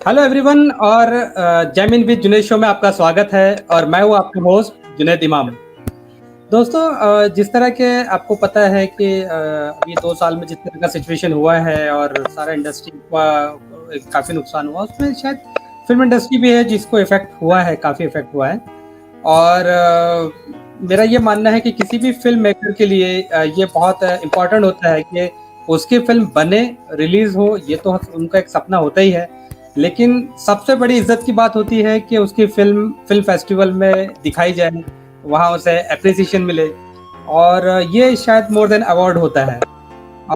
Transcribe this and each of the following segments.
Hello everyone और Jaimin with Junaid show में आपका स्वागत है और मैं हूँ आपका होस्ट जुनैद इमाम। दोस्तों, जिस तरह के आपको पता है कि अभी 2 साल में जिस तरह का सिचुएशन हुआ है और सारा इंडस्ट्री का काफ़ी नुकसान हुआ, उसमें शायद फिल्म इंडस्ट्री भी है जिसको इफेक्ट हुआ है, काफ़ी इफेक्ट हुआ है। और मेरा ये मानना है कि किसी भी फिल्म मेकर के लिए ये बहुत इम्पोर्टेंट होता है कि उसकी फिल्म बने, रिलीज हो। ये तो उनका एक सपना होता ही है, लेकिन सबसे बड़ी इज्जत की बात होती है कि उसकी फिल्म फेस्टिवल में दिखाई जाए, वहाँ उसे अप्रिसिएशन मिले। और ये शायद मोर देन अवार्ड होता है।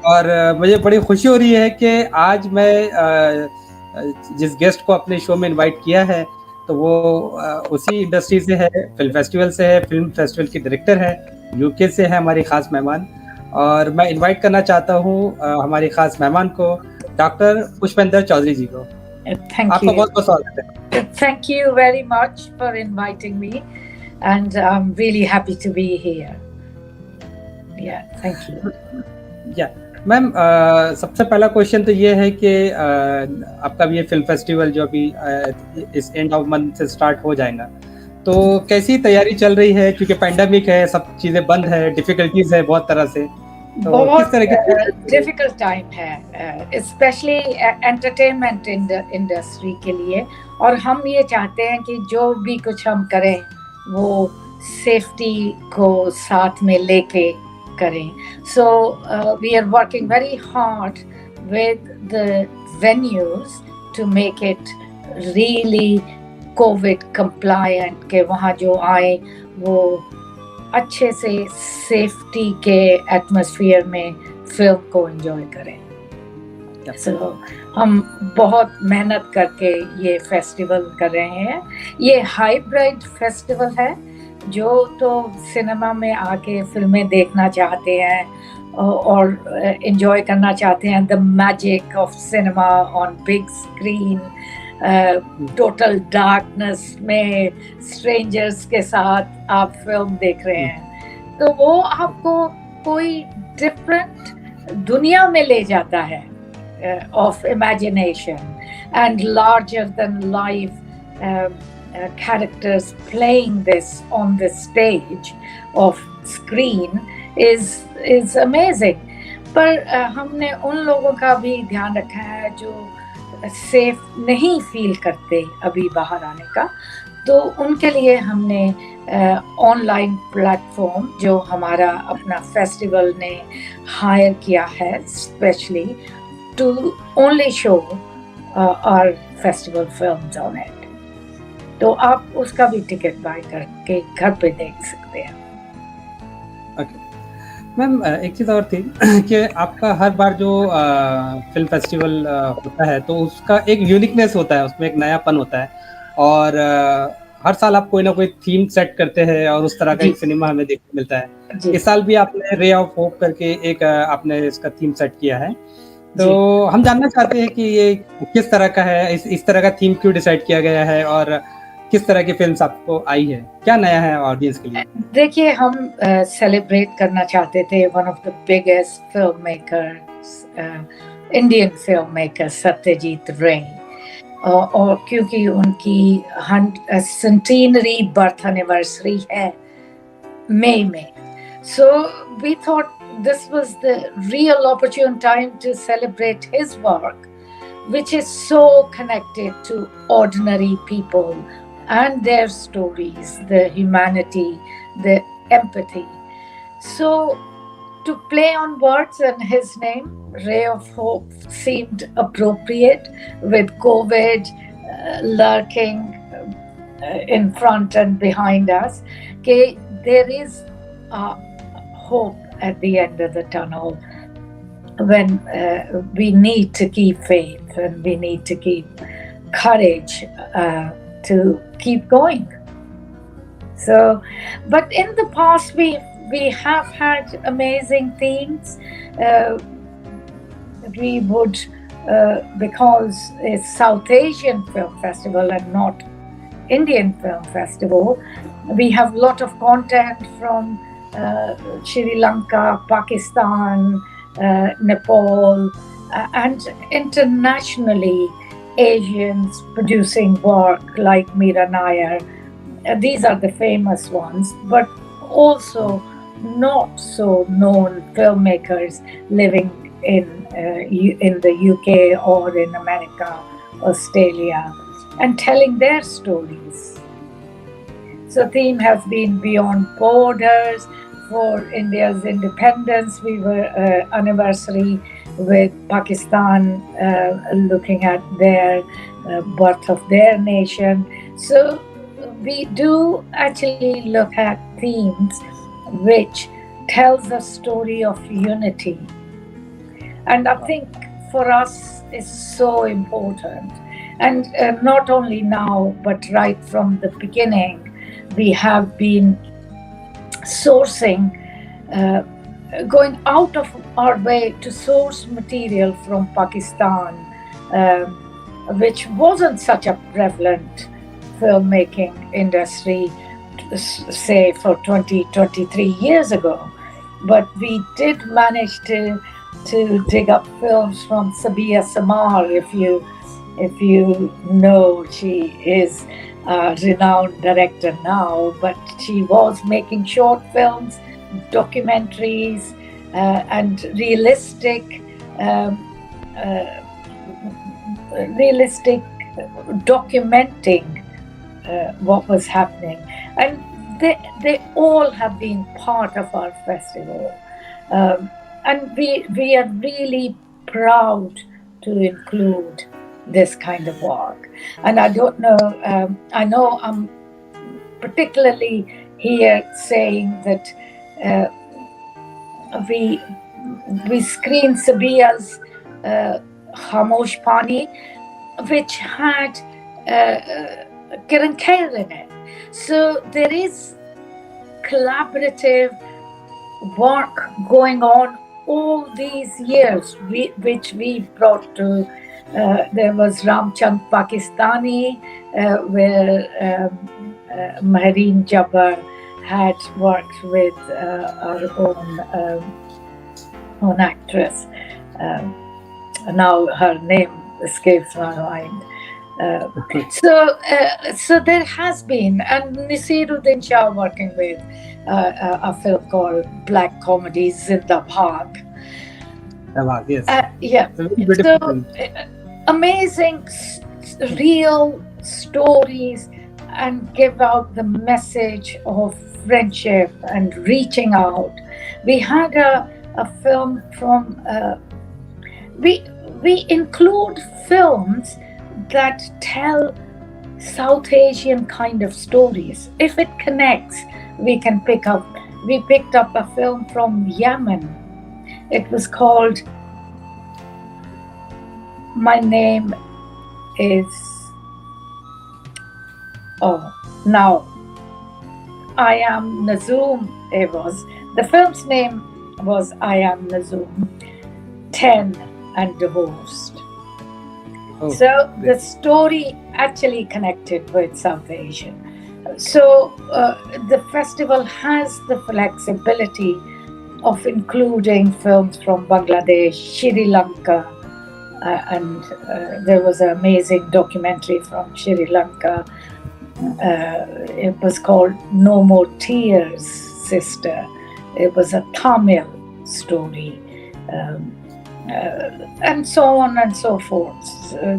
और मुझे बड़ी खुशी हो रही है कि आज मैं जिस गेस्ट को अपने शो में इनवाइट किया है, तो वो उसी इंडस्ट्री से है, फिल्म फेस्टिवल से है, फिल्म फेस्टिवल की डायरेक्टर है, यूके से है हमारी खास मेहमान। और मैं इनवाइट करना चाहता हूँ हमारी खास मेहमान को, डॉक्टर पुष्पेंद्र चौधरी जी को। Thank आपका you. बहुत बहुत स्वागत है। Thank you very much for inviting me, and I'm really happy to be here. Yeah, thank you. या मैम, सबसे पहला क्वेश्चन तो ये है कि आपका भी ये फिल्म फेस्टिवल जो अभी इस एंड ऑफ मंथ से स्टार्ट हो जाएगा, तो कैसी तैयारी चल रही है? क्योंकि पैंडेमिक है, सब चीज़ें बंद है, डिफिकल्टीज है बहुत तरह से, तो किस तरह की डिफिकल्ट टाइम है, स्पेशली एंटरटेनमेंट इंडस्ट्री के लिए। और हम ये चाहते हैं कि जो भी कुछ हम करें वो सेफ्टी को साथ में लेके करें। So we are working very hard with the venues to make it really COVID compliant, के वहाँ जो आए वो अच्छे से सेफ्टी के एटमॉस्फेयर में फिल्म को एंजॉय करें। So, हम बहुत मेहनत करके ये फेस्टिवल कर रहे हैं। ये हाइब्रिड फेस्टिवल है, जो तो सिनेमा में आके फिल्में देखना चाहते हैं और एंजॉय करना चाहते हैं the magic of cinema on big screen, total darkness में स्ट्रेंजर्स के साथ आप फिल्म देख रहे हैं, तो वो आपको कोई डिफरेंट दुनिया में ले जाता है of imagination, and larger than life characters playing this on the stage of screen is amazing. पर हमने उन लोगों का भी ध्यान रखा है जो सेफ नहीं फील करते अभी बाहर आने का, तो उनके लिए हमने ऑनलाइन प्लेटफॉर्म जो हमारा अपना फेस्टिवल ने हायर किया है specially to only show our festival films on it. तो आप उसका भी टिकट बाय करके घर पे देख सकते हैं। मैम, एक चीज़ और थी कि आपका हर बार जो फिल्म फेस्टिवल होता है तो उसका एक यूनिकनेस होता है, उसमें एक नयापन होता है। और हर साल आप कोई ना कोई थीम सेट करते हैं और उस तरह का एक सिनेमा हमें देखने को मिलता है। इस साल भी आपने रे ऑफ होप करके एक आपने इसका थीम सेट किया है, तो हम जानना चाहते हैं कि ये किस तरह का है, इस तरह का थीम क्यों डिसाइड किया गया है और किस तरह की फिल्म्स आपको आई है, क्या नया है ऑडियंस के लिए? देखिए, हम सेलिब्रेट करना चाहते थे one of the biggest film makers, Indian film maker Satyajit रे, और क्योंकि उनकी सेंटेनरी बर्थ एनिवर्सरी है मई में, so we thought this was the real opportune time to celebrate his work, which is so connected to ordinary people and their stories, the humanity, the empathy. So to play on words and his name, Ray of Hope, seemed appropriate with COVID lurking in front and behind us. Okay, there is hope at the end of the tunnel when we need to keep faith and we need to keep courage to keep going. So, but in the past we have had amazing themes. We would, because it's South Asian Film Festival and not Indian Film Festival, we have a lot of content from Sri Lanka, Pakistan, Nepal, and internationally Asians producing work like Meera Nair. These are the famous ones, but also not so known filmmakers living in the UK or in America, Australia, and telling their stories. So theme has been Beyond Borders for India's independence. We were anniversary with Pakistan, looking at their birth of their nation. So we do actually look at themes which tells a story of unity. And I think for us is so important. And not only now, but right from the beginning, we have been sourcing, going out of our way to source material from Pakistan, which wasn't such a prevalent filmmaking industry, say for 20, 23 years ago. But we did manage to dig up films from Sabia Samar. If you know, she is a renowned director now, but she was making short films, documentaries, and realistic documenting what was happening. And they all have been part of our festival. And we are really proud to include this kind of work. And I don't know, I know I'm particularly here saying that we screened Sabia's Khamosh Pani, which had Kiran Kher in it. So there is collaborative work going on all these years, which we brought to. There was Ramchand Pakistani, where Mahreen Jabbar had worked with our own actress. Now her name escapes my mind. So there has been, and Nasiruddin Shah working with a film called Black Comedy Zindabad. Yes. Yeah. So amazing, real stories, and give out the message of friendship and reaching out. We had a film from. We include films that tell South Asian kind of stories. If it connects, we can pick up. We picked up a film from Yemen. It was called My Name Is... now I Am Nazoom. It was. The film's name was I Am Nazoom, 10 and Divorced. So the story actually connected with South Asian. So the festival has the flexibility of including films from Bangladesh, Sri Lanka, and there was an amazing documentary from Sri Lanka. It was called No More Tears, Sister. It was a Tamil story. And so on and so forth.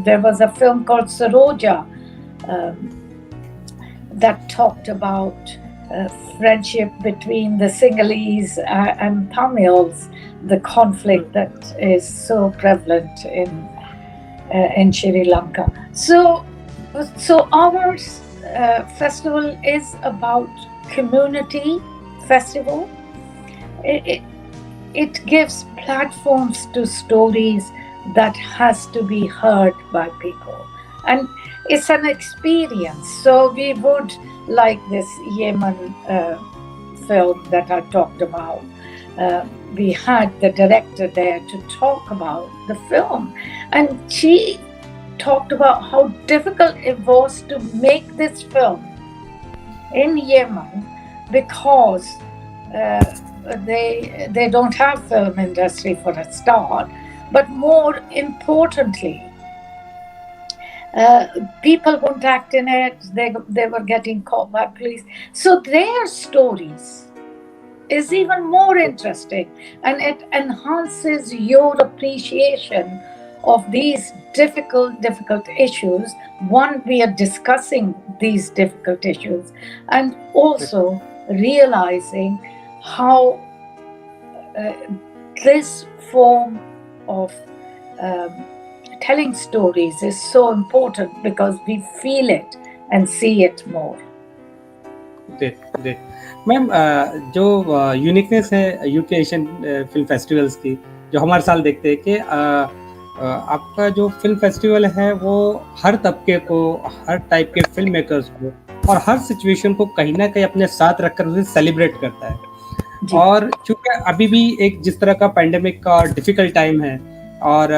There was a film called Saroja that talked about friendship between the Sinhalese and Tamils, the conflict that is so prevalent in Sri Lanka. So our festival is about community festival. It gives platforms to stories that has to be heard by people. And it's an experience. So we would, like this Yemen film that I talked about, we had the director there to talk about the film. And she talked about how difficult it was to make this film in Yemen because they don't have film industry for a start, but more importantly, People wouldn't act in it. They were getting caught by police. So their stories is even more interesting, and it enhances your appreciation of these difficult issues. One, we are discussing these difficult issues, and also realizing how this form of telling stories is so important because we feel it and see it more. Great great ma'am, जो uniqueness है UK Asian film festivals की, जो हमारे साल देखते हैं कि आपका जो फिल्म फेस्टिवल है वो हर तबके को, हर टाइप के फिल्म मेकर्स को और हर सिचुएशन को कहीं ना कहीं अपने साथ रखकर उसे सेलिब्रेट करता है। और चूंकि अभी भी एक जिस तरह का पैंडेमिक का डिफिकल्ट टाइम है, और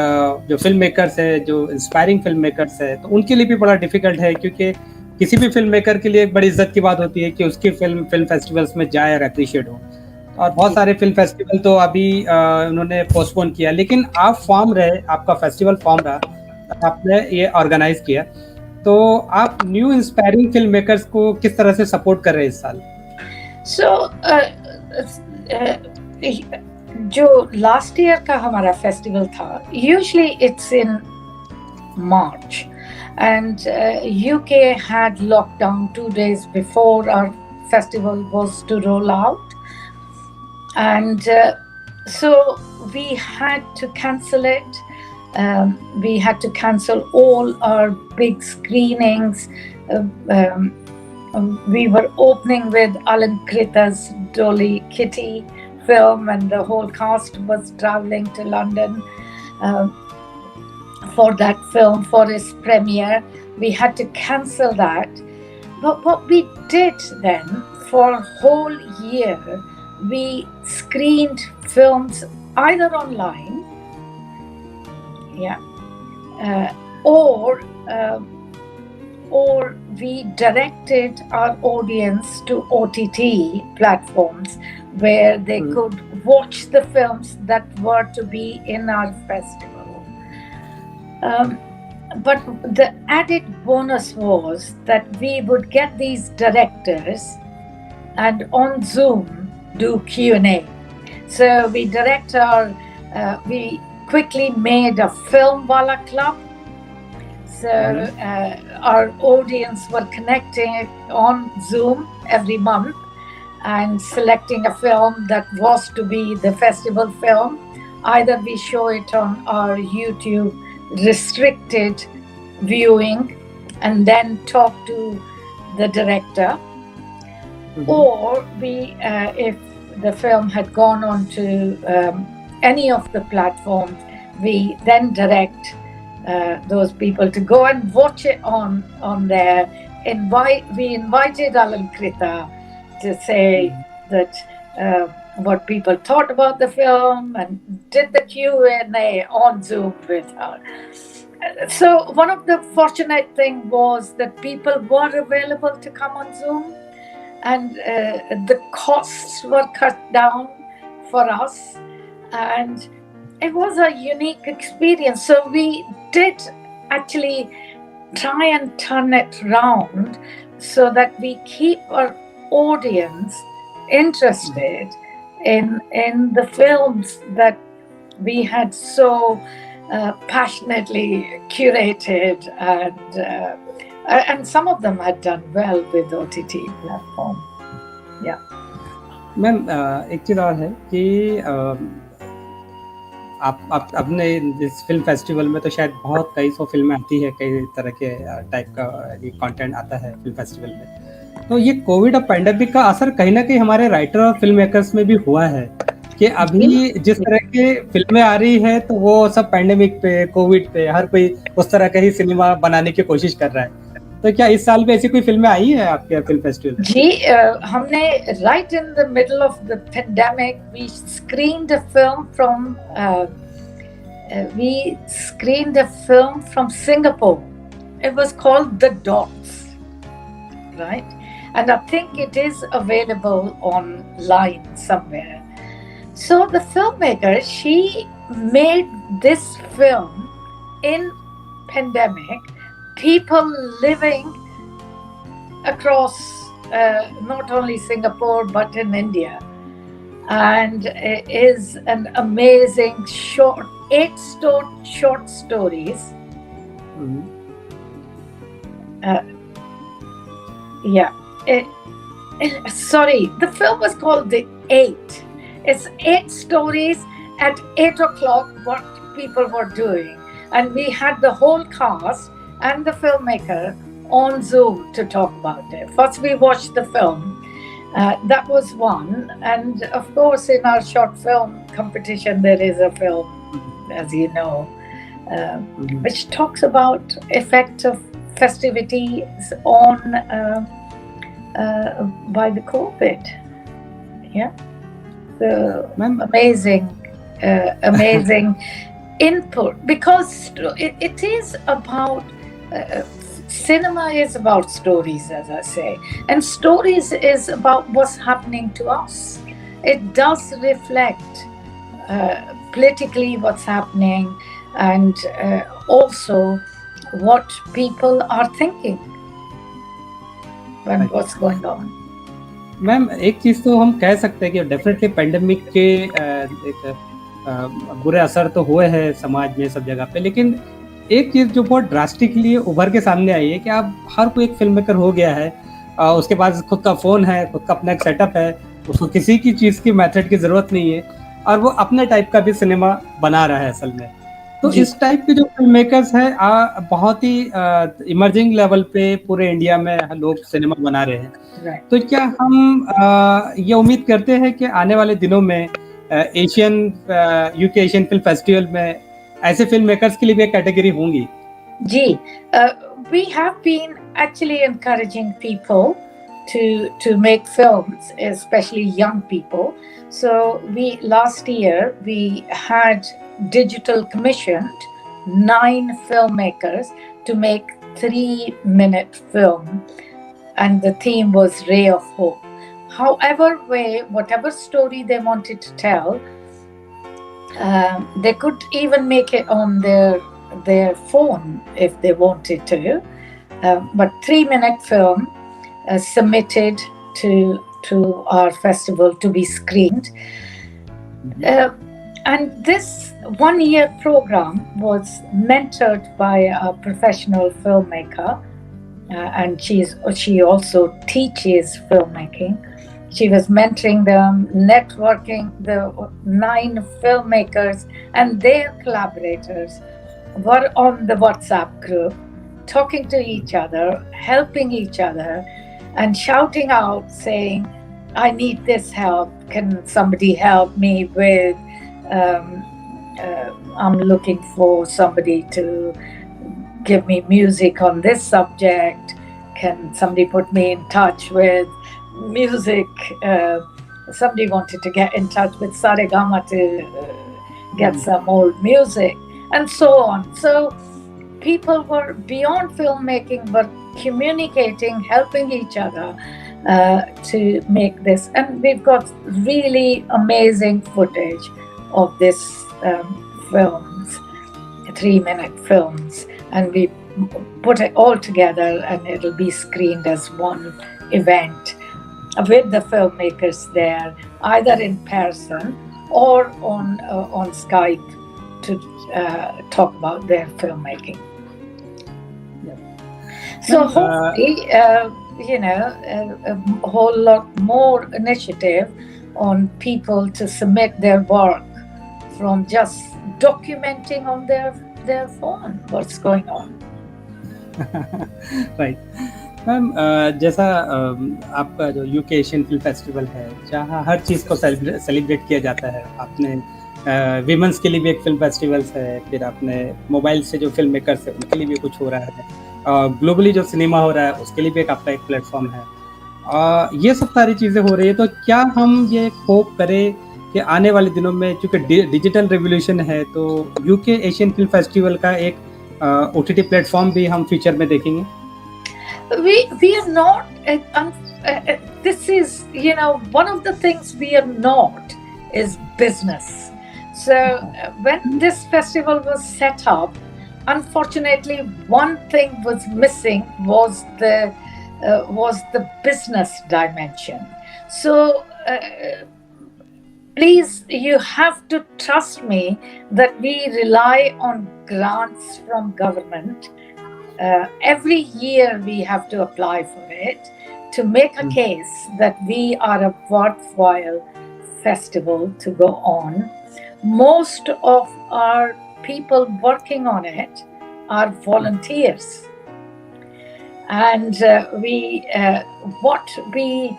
जो फिल्म मेकर्स है, जो इंस्पायरिंग फिल्म मेकर्स है, तो उनके लिए भी बड़ा डिफिकल्ट है, क्योंकि किसी भी फिल्म मेकर के लिए एक बड़ी इज्जत की बात होती है कि उसकी फिल्म फेस्टिवल्स में जाए और अप्रिशिएट हो। और बहुत सारे फिल्म फेस्टिवल तो अभी उन्होंने पोस्टपोन किया, लेकिन आप फॉर्म रहे, आपका फेस्टिवल फॉर्म रहा, आपने ये ऑर्गेनाइज किया, तो आप न्यू इंस्पायरिंग फिल्म मेकर्स को किस तरह से सपोर्ट कर रहे हैं इस साल? जो लास्ट ईयर का हमारा फेस्टिवल था, usually it's in March, and UK had locked down 2 days before our festival was to roll out, and so we had to cancel it. We had to cancel all our big screenings. We were opening with Alan Kritha's Dolly Kitty film, and the whole cast was traveling to London for that film, for its premiere. We had to cancel that. But what we did then, for a whole year, we screened films either online, or we directed our audience to OTT platforms where they could watch the films that were to be in our festival. But the added bonus was that we would get these directors and on Zoom do Q&A. So we we quickly made a film wala club. So our audience were connecting on Zoom every month and selecting a film that was to be the festival film. Either we show it on our YouTube restricted viewing and then talk to the director, or we if the film had gone on to any of the platforms, we then direct those people to go and watch it on there. We invited Alan Kritha to say that what people thought about the film, and did the Q&A on Zoom with her. So one of the fortunate thing was that people were available to come on Zoom, and the costs were cut down for us, and it was a unique experience. So we did actually try and turn it round so that we keep our audience interested in the films that we had so passionately curated, and some of them had done well with OTT platform. Ma'am, एक चीज और है कि आप अपने इस film festival में तो शायद बहुत कई सौ फिल्में आती है, कई तरह के टाइप का ये कंटेंट आता है फिल्म फेस्टिवल में। तो ये कोविड और पैंडेमिक का असर कहीं ना कहीं हमारे राइटर और फिल्म मेकर्स में भी हुआ है कि अभी जिस तरह की फिल्में आ रही है तो वो सब पैंडेमिक पे, कोविड पे, हर कोई उस तरह का ही सिनेमा बनाने की कोशिश कर रहा है। तो क्या इस साल भी ऐसी कोई फिल्में आई है आपके फिल्म फेस्टिवल? जी, हमने right in the middle of the pandemic we screened a film from Singapore. It was called The Dots, right? And I think it is available online somewhere. So the filmmaker, she made this film in pandemic people living across not only Singapore but in India, and it is an amazing eight short stories. Mhm. Yeah. Sorry, the film was called The Eight. It's 8 stories at 8 o'clock what people were doing. And we had the whole cast and the filmmaker on Zoom to talk about it. First, we watched the film. That was one. And of course, in our short film competition, there is a film, as you know, which talks about effect of festivities on by the COVID. Yeah, so Ma'am, amazing input, because it is about cinema is about stories, as I say, and stories is about what's happening to us. It does reflect politically what's happening, and also what people are thinking and what's going on. Ma'am एक चीज़ तो हम कह सकते हैं कि definitely pandemic के एक बुरे असर तो हुए हैं समाज में सब जगह पे, लेकिन एक चीज़ जो बहुत ड्रास्टिकली उभर के सामने आई है कि अब हर कोई एक फिल्म मेकर हो गया है, उसके पास खुद का फ़ोन है, खुद का अपना एक सेटअप है, उसको किसी की चीज़ की मेथड की ज़रूरत नहीं है, और वो अपने टाइप का भी सिनेमा बना रहा है असल में। तो इस टाइप के जो फिल्म मेकर्स हैं बहुत ही इमर्जिंग लेवल पे पूरे इंडिया में लोग सिनेमा बना रहे हैं। तो क्या हम ये उम्मीद करते हैं कि आने वाले दिनों में यूके एशियन फिल्म फेस्टिवल में ऐसे फिल्म मेकर्स के लिए भी एक कैटेगरी होंगी? जी, we have been actually encouraging people to make films, especially young people. So last year we had digital commissioned 9 filmmakers to make 3-minute film, and the theme was Ray of Hope. However way, whatever story they wanted to tell, they could even make it on their phone if they wanted to, but 3-minute film submitted to our festival to be screened. And this 1-year program was mentored by a professional filmmaker, and she also teaches filmmaking. She was mentoring them, networking the 9 filmmakers, and their collaborators were on the WhatsApp group, talking to each other, helping each other, and shouting out, saying, I need this help. Can somebody help me with, I'm looking for somebody to give me music on this subject. Can somebody put me in touch with music? Somebody wanted to get in touch with Saregama to get some old music, and so on. So people were beyond filmmaking, but communicating, helping each other to make this. And we've got really amazing footage of this films, 3-minute films, and we put it all together, and it'll be screened as one event with the filmmakers there, either in person or on Skype, to talk about their filmmaking. So hopefully, a whole lot more initiative on people to submit their work from just documenting on their phone what's going on. Right. Ma'am जैसा आपका जो UK Asian film festival है, जहाँ हर चीज़ को celebrate किया जाता है, आपने विमेंस के लिए भी एक फिल्म फेस्टिवल्स है, फिर आपने मोबाइल से जो फिल्म मेकर्स है उनके लिए भी कुछ हो रहा है, ग्लोबली जो सिनेमा हो रहा है उसके लिए भी एक आपका एक प्लेटफॉर्म है, ये सब सारी चीज़ें हो रही है। तो क्या हम ये होप करें कि आने वाले दिनों में, चूँकि डिजिटल रेवोल्यूशन है, तो यूके एशियन फिल्म फेस्टिवल का एक OTT प्लेटफॉर्म भी हम फ्यूचर में देखेंगे? We are not, this is, one of the things we are not is business. So when this festival was set up, unfortunately, one thing was missing was the business dimension. So please, you have to trust me that we rely on grants from government. Every year we have to apply for it to make a case that we are a worthwhile festival to go on. Most of our people working on it are volunteers, and what we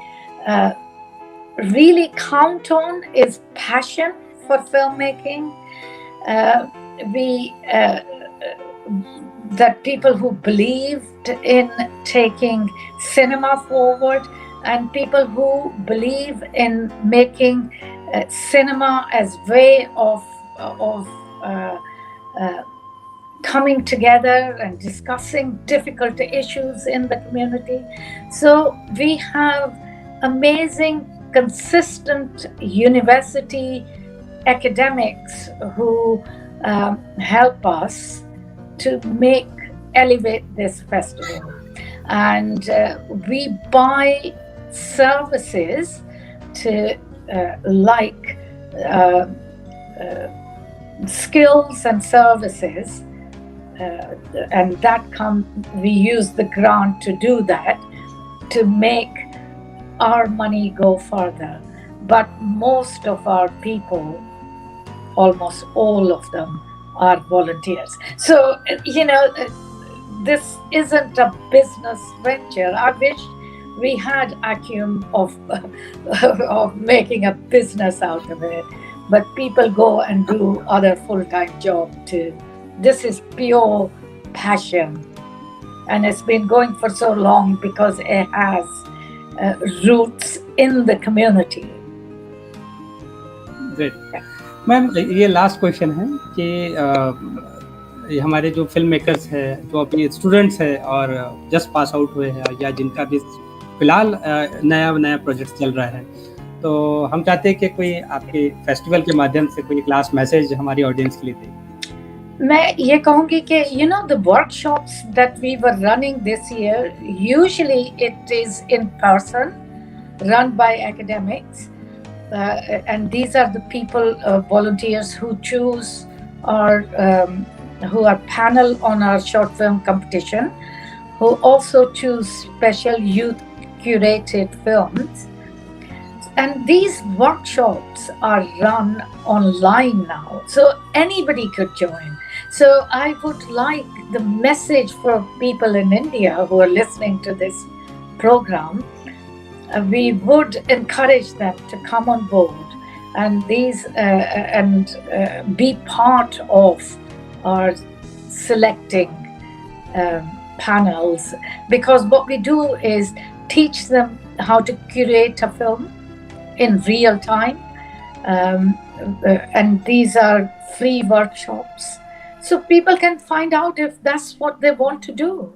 really count on is passion for filmmaking. That people who believed in taking cinema forward, and people who believe in making cinema as way of coming together and discussing difficult issues in the community. So we have amazing, consistent university academics who help us to elevate this festival. And we buy services to like skills and services, and we use the grant to do that, to make our money go further. But most of our people, almost all of them, are volunteers. So, this isn't a business venture. I wish we had acumen of making a business out of it, but people go and do other full-time job too. This is pure passion, and it's been going for so long because it has roots in the community. Great. Ma'am, ये last question है कि हमारे जो film makers हैं, जो अभी students हैं और जस्ट पास आउट हुए हैं, या जिनका भी फिलहाल नया प्रोजेक्ट चल रहा है, तो हम चाहते हैं कि कोई आपके फेस्टिवल के माध्यम से कोई क्लास मैसेज हमारी ऑडियंस के लिए दे। मैं ये कहूँगी कि the workshops that we were running this year, usually it is in person, run by academics. And these are the people, volunteers who choose who are panel on our short film competition, who also choose special youth curated films. And these workshops are run online now, so anybody could join. So I would like the message for people in India who are listening to this program. We would encourage them to come on board and be part of our selecting panels, because what we do is teach them how to curate a film in real time, and these are free workshops, so people can find out if that's what they want to do,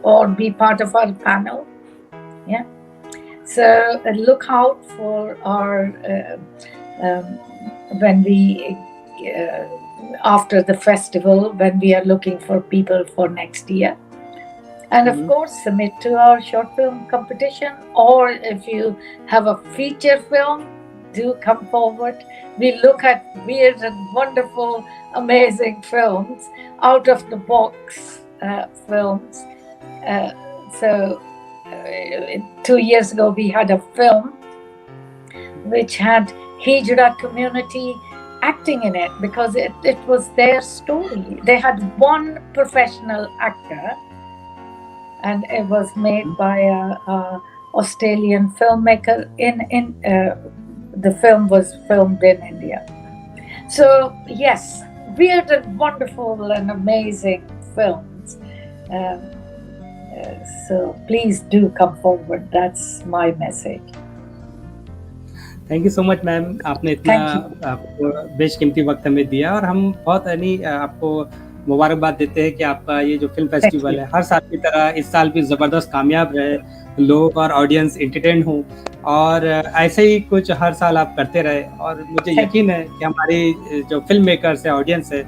or be part of our panel. Yeah. So look out for our when we after the festival, when we are looking for people for next year, and of course submit to our short film competition, or if you have a feature film, do come forward. We look at weird and wonderful, amazing films, out of the box films. So 2 years ago, we had a film which had Hijra community acting in it, because it was their story. They had one professional actor, and it was made by a Australian filmmaker. The film was filmed in India. So yes, weird and wonderful and amazing films. So please do come forward. That's my message. Thank you so much ma'am, आपने इतना आपको बेशकीमती वक्त हमें दिया, और हम बहुत आपको मुबारकबाद देते हैं कि आपका ये जो फिल्म फेस्टिवल है हर साल की तरह इस साल भी ज़बरदस्त कामयाब रहे, लोग और ऑडियंस एंटरटेन हो, और ऐसे ही कुछ हर साल आप करते रहे। और मुझे यकीन है कि हमारी जो फिल्म मेकर्स है, ऑडियंस है,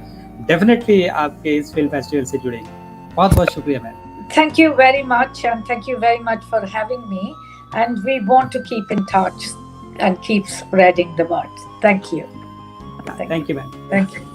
डेफिनेटली आपके इस फिल्म फेस्टिवल से जुड़ेंगे। बहुत बहुत शुक्रिया ma'am. Thank you very much, and thank you very much for having me. And we want to keep in touch and keep spreading the word. Thank you. Thank you ma'am. Thank you.